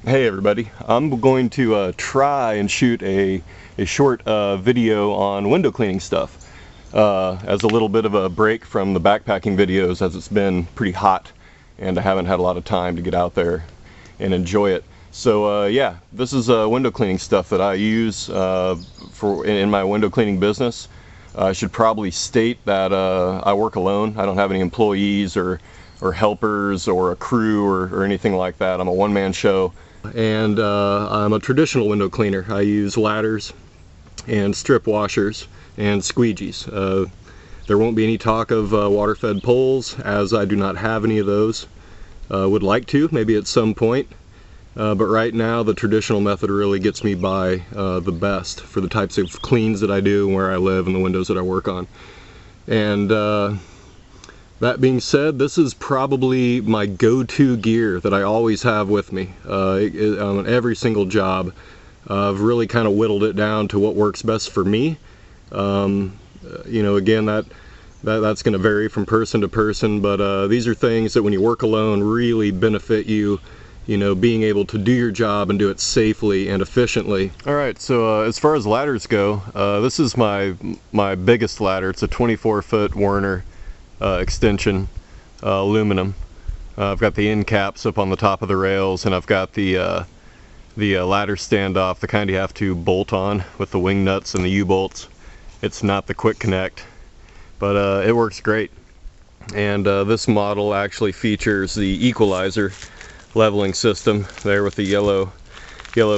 Hey everybody, I'm going to try and shoot a short video on window cleaning stuff as a little bit of a break from the backpacking videos, as it's been pretty hot and I haven't had a lot of time to get out there and enjoy it. So yeah, this is window cleaning stuff that I use in my window cleaning business. I should probably state that I work alone. I don't have any employees or helpers or a crew or anything like that. I'm a one-man show. And I'm a traditional window cleaner. I use ladders and strip washers and squeegees. There won't be any talk of water-fed poles, as I do not have any of those. Would like to, maybe at some point. But right now the traditional method really gets me by the best for the types of cleans that I do and where I live and the windows that I work on. And that being said, this is probably my go-to gear that I always have with me on every single job. I've really kind of whittled it down to what works best for me. You know, again, that's going to vary from person to person, but these are things that when you work alone really benefit you, you know, being able to do your job and do it safely and efficiently. Alright, so as far as ladders go, this is my biggest ladder. It's a 24-foot Werner extension, aluminum. I've got the end caps up on the top of the rails, and I've got the ladder standoff, the kind you have to bolt on with the wing nuts and the U-bolts. It's not the quick connect, but it works great. And this model actually features the equalizer leveling system there with the yellow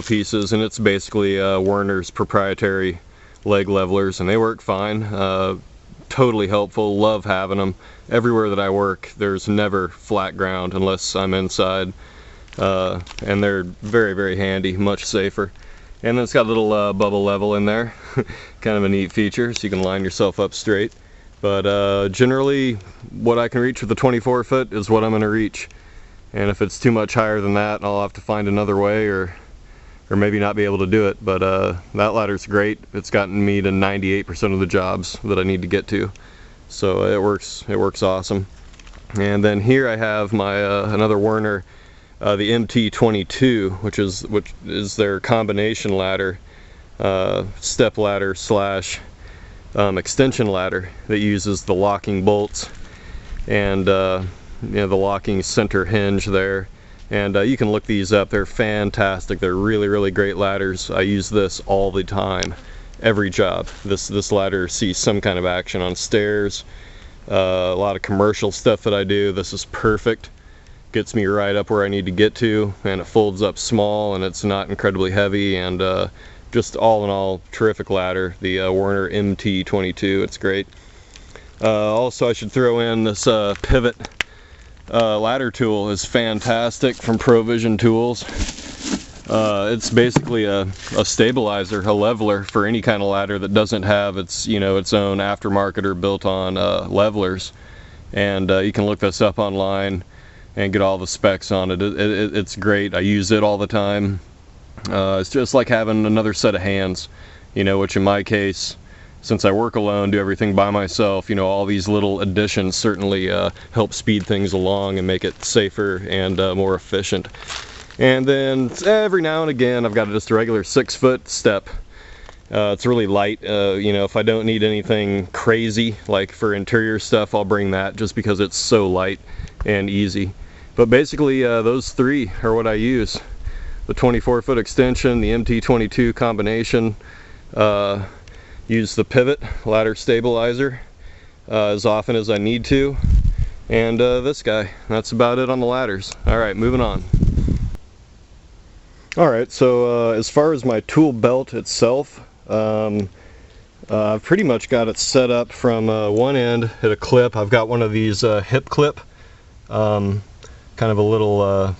pieces, and it's basically Werner's proprietary leg levelers, and they work fine. Totally helpful, love having them. Everywhere that I work, there's never flat ground unless I'm inside, and they're very, very handy, much safer. And then it's got a little bubble level in there, kind of a neat feature, so you can line yourself up straight. But generally, what I can reach with the 24-foot is what I'm going to reach, and if it's too much higher than that, I'll have to find another way, or maybe not be able to do it. But that ladder's great. It's gotten me to 98% of the jobs that I need to get to, so it works awesome. And then here I have my another Werner, the MT22, which is their combination ladder, step ladder slash extension ladder that uses the locking bolts and you know, the locking center hinge there. And you can look these up. They're fantastic. They're really, really great ladders. I use this all the time, every job. This ladder sees some kind of action on stairs, a lot of commercial stuff that I do. This is perfect. Gets me right up where I need to get to, and it folds up small, and it's not incredibly heavy, and just all in all, terrific ladder. The Werner MT22, it's great. Also, I should throw in this pivot ladder tool is fantastic from Provision Tools. It's basically a stabilizer, a leveler for any kind of ladder that doesn't have its own aftermarket or built-on levelers. And you can look this up online and get all the specs on it. It's great. I use it all the time. It's just like having another set of hands, you know, which in my case, since I work alone, do everything by myself, you know, all these little additions certainly help speed things along and make it safer and more efficient. And then every now and again, I've got just a regular 6-foot step. It's really light. You know, if I don't need anything crazy, like for interior stuff, I'll bring that just because it's so light and easy. But basically, those three are what I use. The 24-foot extension, the MT22 combination, use the pivot ladder stabilizer as often as I need to, and this guy. That's about it on the ladders. Alright, moving on. Alright, so as far as my tool belt itself, I've pretty much got it set up from one end at a clip. I've got one of these hip clip, kind of a little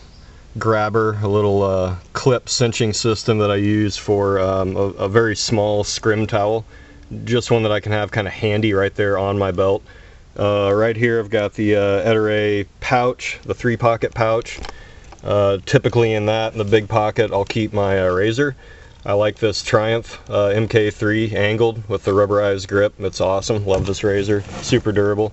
grabber, a little clip cinching system that I use for a very small scrim towel, just one that I can have kind of handy right there on my belt. Right here I've got the Ettore pouch, the 3-pocket pouch. Typically in that, in the big pocket, I'll keep my razor. I like this Triumph MK3 angled with the rubberized grip. It's awesome. Love this razor. Super durable.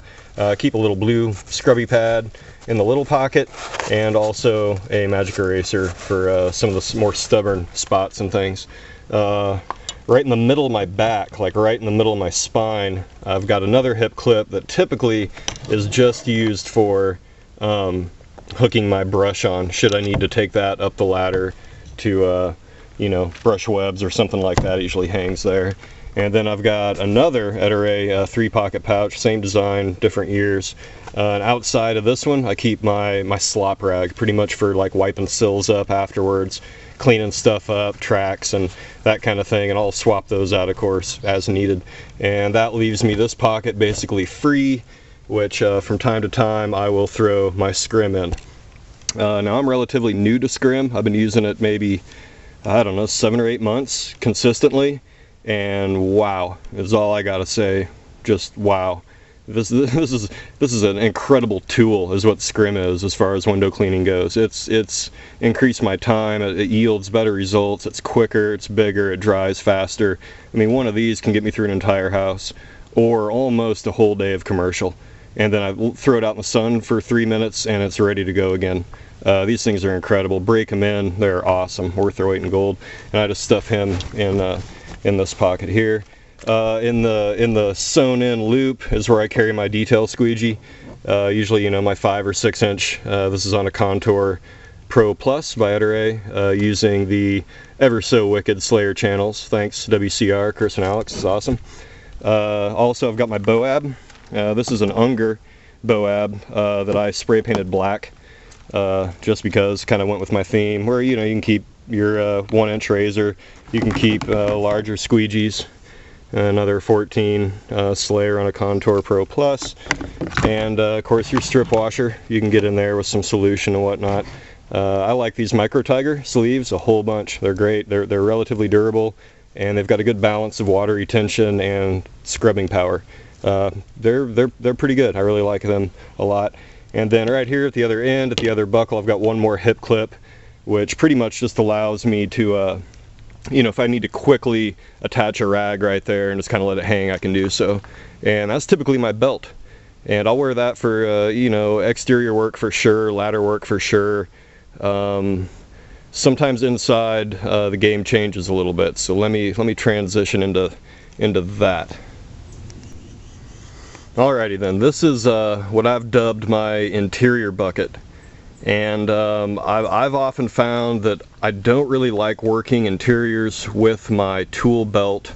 Keep a little blue Scrubby Pad in the little pocket, and also a magic eraser for some of the more stubborn spots and things. Right in the middle of my back, like right in the middle of my spine, I've got another hip clip that typically is just used for hooking my brush on, should I need to take that up the ladder to you know, brush webs or something like that. It usually hangs there. And then I've got another Ettore 3-pocket pouch, same design, different years. And outside of this one, I keep my slop rag, pretty much for like wiping sills up afterwards, cleaning stuff up, tracks, and that kind of thing. And I'll swap those out, of course, as needed. And that leaves me this pocket basically free, which from time to time I will throw my scrim in. Now I'm relatively new to scrim. I've been using it maybe, I don't know, 7 or 8 months consistently, and wow is all I gotta say. Just wow. This is an incredible tool, is what scrim is as far as window cleaning goes. It's increased my time. It yields better results. It's quicker. It's bigger. It dries faster. I mean, one of these can get me through an entire house, or almost a whole day of commercial. And then I throw it out in the sun for 3 minutes, and it's ready to go again. These things are incredible. Break them in. They're awesome. Worth their weight in gold. And I just stuff him in this pocket here. In the sewn in loop is where I carry my detail squeegee. Usually, you know, my 5 or 6 inch. This is on a Contour Pro Plus by Ettore, using the ever so wicked Slayer channels. Thanks WCR, Chris and Alex. It's awesome. Also, I've got my Boab. This is an Unger Boab that I spray painted black, just because, kind of went with my theme, where, you know, you can keep your 1-inch razor, you can keep larger squeegees, another 14 Slayer on a Contour Pro Plus, and of course your strip washer. You can get in there with some solution and whatnot. I like these Micro Tiger sleeves a whole bunch. They're great. They're relatively durable, and they've got a good balance of water retention and scrubbing power. They're pretty good. I really like them a lot. And then right here at the other end, at the other buckle, I've got one more hip clip, which pretty much just allows me to, you know, if I need to quickly attach a rag right there and just kind of let it hang, I can do so. And that's typically my belt. And I'll wear that for, you know, exterior work for sure, ladder work for sure. Sometimes inside, the game changes a little bit. So let me transition into that. Alrighty then, this is what I've dubbed my interior bucket, and I've often found that I don't really like working interiors with my tool belt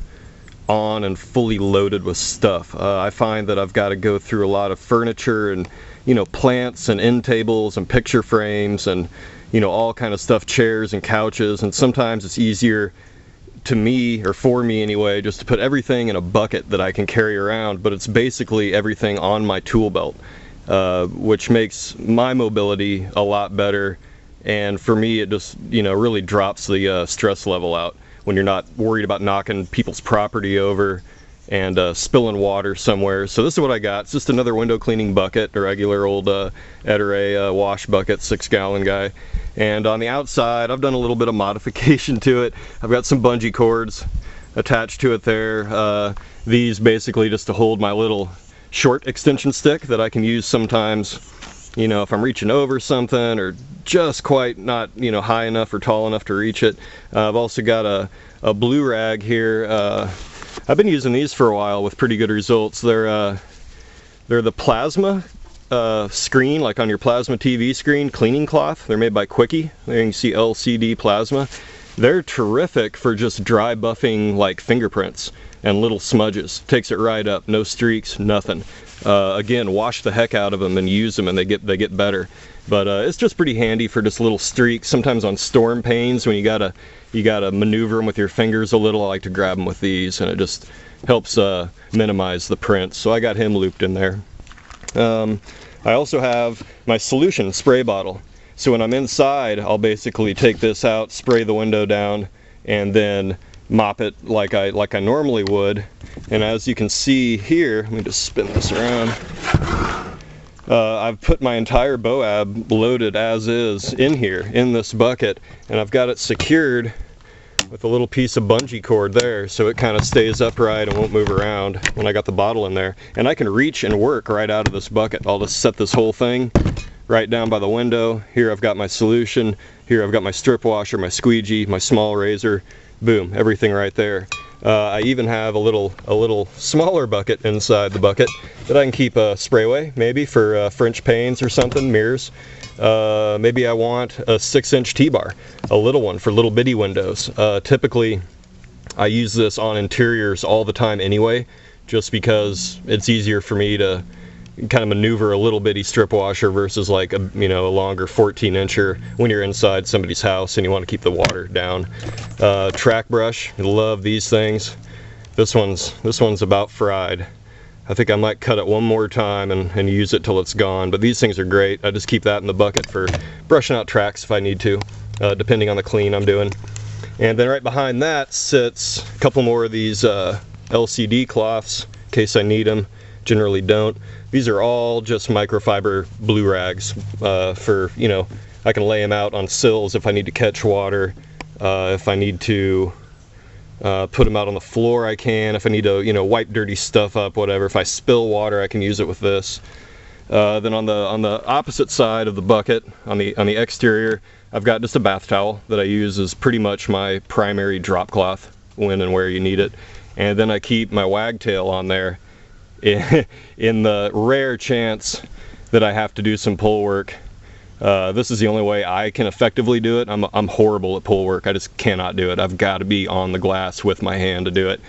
on and fully loaded with stuff. I find that I've got to go through a lot of furniture and, you know, plants and end tables and picture frames and, you know, all kind of stuff, chairs and couches, and sometimes it's easier to me, or for me anyway, just to put everything in a bucket that I can carry around, but it's basically everything on my tool belt, which makes my mobility a lot better, and for me it just, you know, really drops the stress level out when you're not worried about knocking people's property over and spilling water somewhere. So this is what I got. It's just another window cleaning bucket, a regular old Ettore wash bucket, 6-gallon guy. And on the outside, I've done a little bit of modification to it. I've got some bungee cords attached to it there. These basically just to hold my little short extension stick that I can use sometimes, you know, if I'm reaching over something or just quite not, you know, high enough or tall enough to reach it. I've also got a blue rag here. I've been using these for a while with pretty good results. They're the plasma screen, like on your plasma TV screen, cleaning cloth. They're made by Quickie. There you can see LCD plasma. They're terrific for just dry buffing like fingerprints and little smudges. Takes it right up, no streaks, nothing. Again, wash the heck out of them and use them, and they get better. But it's just pretty handy for just little streaks. Sometimes on storm panes when you gotta maneuver them with your fingers a little. I like to grab them with these, and it just helps minimize the prints. So I got him looped in there. I also have my solution spray bottle. So when I'm inside, I'll basically take this out, spray the window down, and then mop it like I normally would. And as you can see here, let me just spin this around. I've put my entire Boab loaded as is in here, in this bucket, and I've got it secured with a little piece of bungee cord there, so it kind of stays upright and won't move around when I got the bottle in there. And I can reach and work right out of this bucket. I'll just set this whole thing right down by the window. Here I've got my solution. Here I've got my strip washer, my squeegee, my small razor. Boom, everything right there. I even have a little smaller bucket inside the bucket that I can keep a spray away, maybe for French panes or something, mirrors. Maybe I want a 6-inch T-bar, a little one for little bitty windows. Typically, I use this on interiors all the time anyway, just because it's easier for me to kind of maneuver a little bitty strip washer versus like a longer 14-incher when you're inside somebody's house and you want to keep the water down. Track brush, love these things. This one's about fried. I think I might cut it one more time and use it till it's gone, but these things are great. I just keep that in the bucket for brushing out tracks if I need to, depending on the clean I'm doing. And then right behind that sits a couple more of these LCD cloths in case I need them. Generally don't. These are all just microfiber blue rags for, I can lay them out on sills if I need to catch water. If I need to put them out on the floor, I can. If I need to, wipe dirty stuff up, whatever. If I spill water, I can use it with this. Then on the opposite side of the bucket, on the exterior, I've got just a bath towel that I use as pretty much my primary drop cloth when and where you need it. And then I keep my wagtail on there in the rare chance that I have to do some pull work. This is the only way I can effectively do it. I'm horrible at pull work. I just cannot do it. I've got to be on the glass with my hand to do it.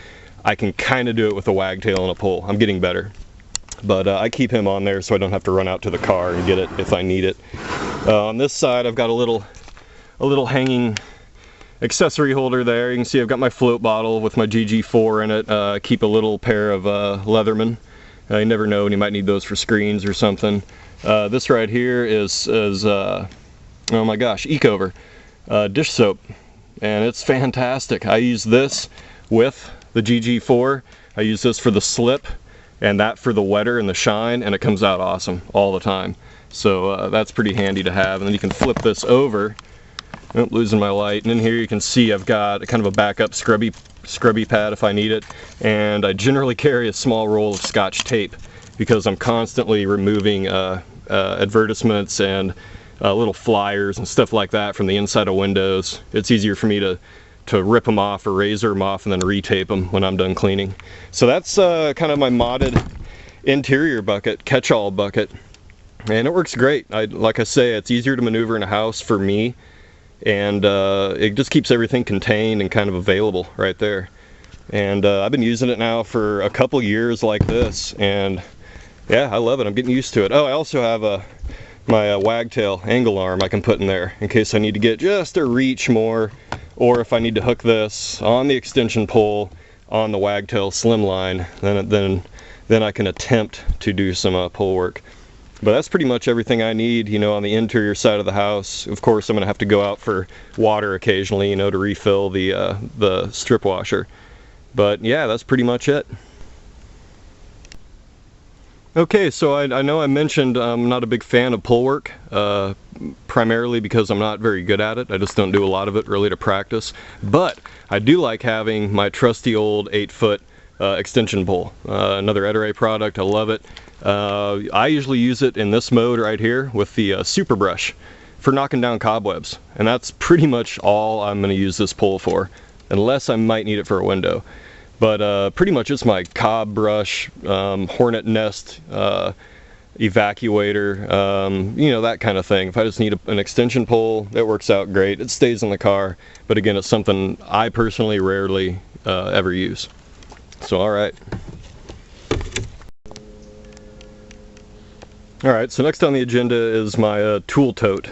I can kind of do it with a wagtail and a pull. I'm getting better. But I keep him on there so I don't have to run out to the car and get it if I need it. On this side I've got a little hanging accessory holder there. You can see I've got my float bottle with my GG4 in it. Keep a little pair of Leatherman. You never know when you might need those for screens or something. This right here is oh my gosh, Ecover dish soap, and it's fantastic. I use this with the GG4. I use this for the slip and that for the wetter and the shine, and it comes out awesome all the time. So that's pretty handy to have. And then you can flip this over. Oh, losing my light. And in here you can see I've got kind of a backup scrubby pad if I need it, and I generally carry a small roll of Scotch tape because I'm constantly removing advertisements and little flyers and stuff like that from the inside of windows. It's easier for me to rip them off or razor them off and then retape them when I'm done cleaning. So that's kind of my modded interior bucket, catch-all bucket, and it works great. Like I say, it's easier to maneuver in a house for me, and it just keeps everything contained and kind of available right there. And I've been using it now for a couple years like this, and yeah, I love it. I'm getting used to it. Oh, I also have my wagtail angle arm I can put in there in case I need to get just a reach more, or if I need to hook this on the extension pole on the wagtail slimline, then I can attempt to do some pull work. But that's pretty much everything I need, on the interior side of the house. Of course, I'm going to have to go out for water occasionally, to refill the strip washer. But yeah, that's pretty much it. Okay, so I know I mentioned I'm not a big fan of pull work, primarily because I'm not very good at it. I just don't do a lot of it really to practice. But I do like having my trusty old 8-foot extension pole. Another Ettore product, I love it. I usually use it in this mode right here with the super brush for knocking down cobwebs. And that's pretty much all I'm going to use this pole for, unless I might need it for a window. But pretty much it's my cob brush, hornet nest evacuator, that kind of thing. If I just need an extension pole, it works out great. It stays in the car, but again, it's something I personally rarely ever use. So alright. Alright, so next on the agenda is my tool tote.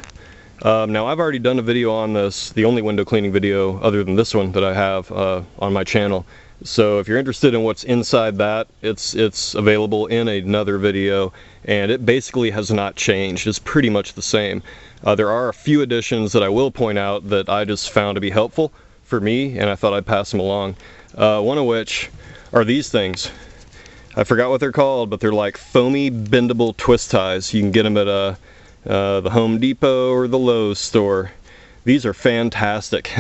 Now I've already done a video on this, the only window cleaning video other than this one that I have on my channel. So if you're interested in what's inside that, it's available in another video, and it basically has not changed. It's pretty much the same. There are a few additions that I will point out that I just found to be helpful for me, and I thought I'd pass them along. One of which are these things. I forgot what they're called, but they're like foamy bendable twist ties. You can get them at the Home Depot or the Lowe's store. These are fantastic.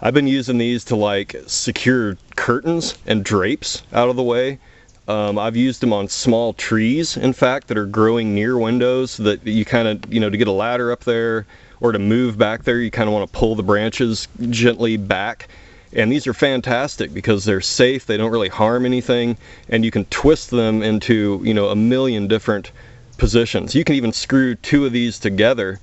I've been using these to like secure curtains and drapes out of the way. I've used them on small trees, in fact, that are growing near windows, so that you kind of, to get a ladder up there or to move back there, you kind of want to pull the branches gently back. And these are fantastic because they're safe, they don't really harm anything, and you can twist them into, a million different positions. You can even screw two of these together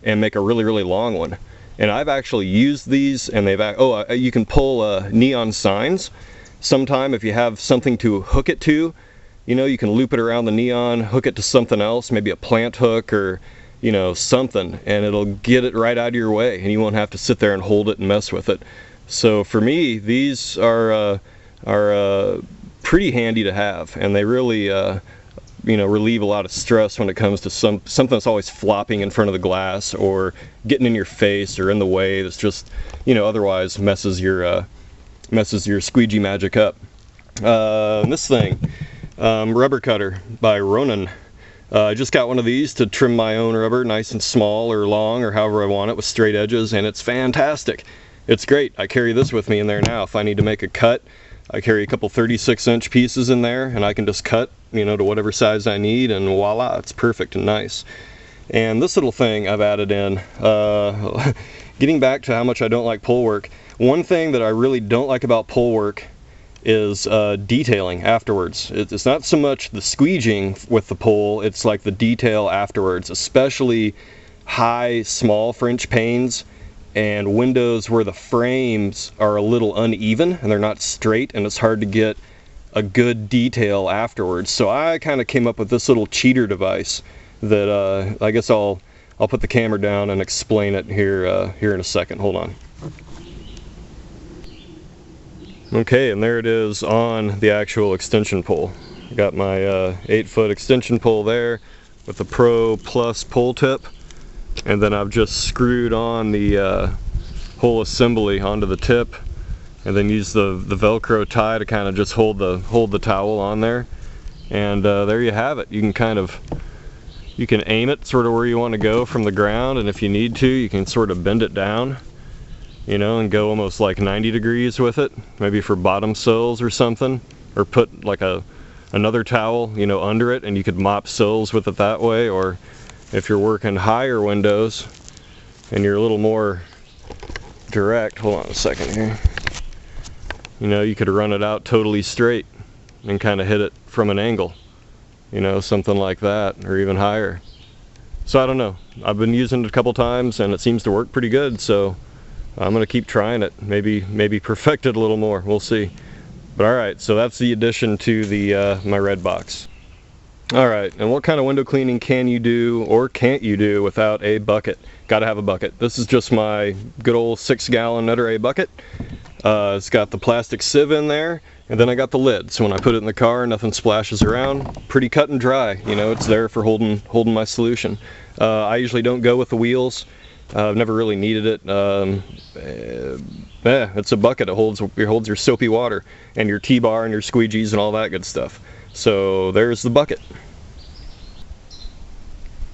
and make a really, really long one. And I've actually used these, and you can pull neon signs. Sometime if you have something to hook it to, you can loop it around the neon, hook it to something else, maybe a plant hook or something, and it'll get it right out of your way, and you won't have to sit there and hold it and mess with it. So for me, these are pretty handy to have, and they really relieve a lot of stress when it comes to something that's always flopping in front of the glass or getting in your face or in the way that's just otherwise messes your squeegee magic up. This thing, rubber cutter by Ronin. I just got one of these to trim my own rubber, nice and small or long or however I want it, with straight edges, and it's fantastic. It's great. I carry this with me in there now. If I need to make a cut, I carry a couple 36-inch pieces in there, and I can just cut, to whatever size I need, and voila, it's perfect and nice. And this little thing I've added in, getting back to how much I don't like pole work, one thing that I really don't like about pole work is detailing afterwards. It's not so much the squeegeeing with the pole, it's like the detail afterwards, especially high small French panes and windows where the frames are a little uneven and they're not straight, and it's hard to get a good detail afterwards. So I kind of came up with this little cheater device that I guess I'll put the camera down and explain it here in a second. Hold on. Okay, and there it is on the actual extension pole. I got my 8-foot extension pole there with the Pro Plus pole tip, and then I've just screwed on the whole assembly onto the tip, and then use the Velcro tie to kind of just hold the towel on there, and there you have it. You can aim it sort of where you want to go from the ground, and if you need to, you can sort of bend it down, and go almost like 90 degrees with it, maybe for bottom sills or something, or put like another towel, under it, and you could mop sills with it that way. Or if you're working higher windows and you're a little more direct, hold on a second here, you could run it out totally straight and kind of hit it from an angle, something like that, or even higher. So I don't know, I've been using it a couple times and it seems to work pretty good, so I'm gonna keep trying it, maybe perfect it a little more, we'll see. But alright, so that's the addition to the my red box. Alright, and what kind of window cleaning can you do or can't you do without a bucket? Gotta have a bucket. This is just my good old 6-gallon Nutter A bucket. It's got the plastic sieve in there, and then I got the lid, so when I put it in the car, nothing splashes around. Pretty cut and dry, it's there for holding my solution. I usually don't go with the wheels. I've never really needed it. It's a bucket. It holds your soapy water and your T-bar and your squeegees and all that good stuff. So there's the bucket.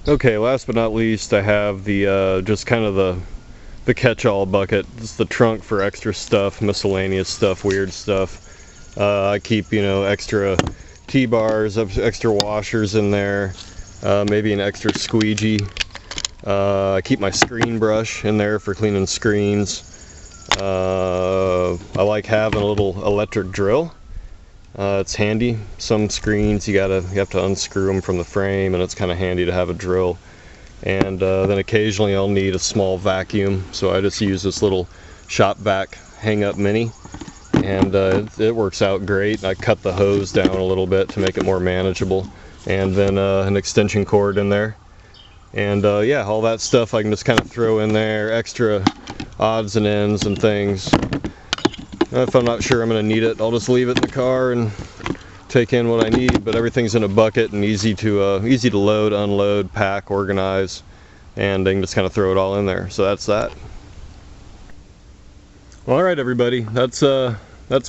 Okay, last but not least, I have the just kind of the catch-all bucket. It's the trunk for extra stuff, miscellaneous stuff, weird stuff. I keep extra T-bars, extra washers in there, maybe an extra squeegee. I keep my screen brush in there for cleaning screens. I like having a little electric drill. It's handy. Some screens you have to unscrew them from the frame, and it's kind of handy to have a drill. And then occasionally I'll need a small vacuum, so I just use this little shop vac hang-up mini, and it works out great. I cut the hose down a little bit to make it more manageable, and then an extension cord in there. And yeah, all that stuff I can just kind of throw in there, extra odds and ends and things. If I'm not sure I'm going to need it, I'll just leave it in the car and take in what I need. But everything's in a bucket and easy to load, unload, pack, organize, and I can just kind of throw it all in there. So that's that. Well, all right, everybody, that's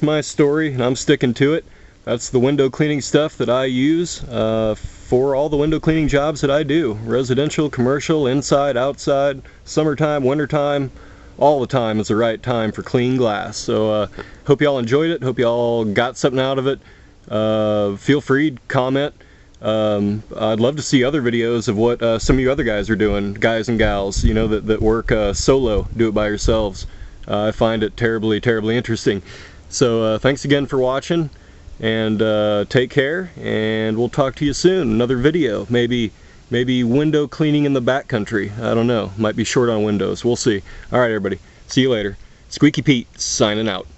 my story, and I'm sticking to it. That's the window cleaning stuff that I use for all the window cleaning jobs that I do. Residential, commercial, inside, outside, summertime, wintertime, all the time is the right time for clean glass. So hope y'all enjoyed it. Hope y'all got something out of it. Feel free to comment. I'd love to see other videos of what some of you other guys are doing, guys and gals, you know, that work solo, do it by yourselves. I find it terribly, terribly interesting. So thanks again for watching, and take care, and we'll talk to you soon. Another video, maybe window cleaning in the backcountry. I don't know, might be short on windows, we'll see. Alright everybody, see you later. Squeaky Pete signing out.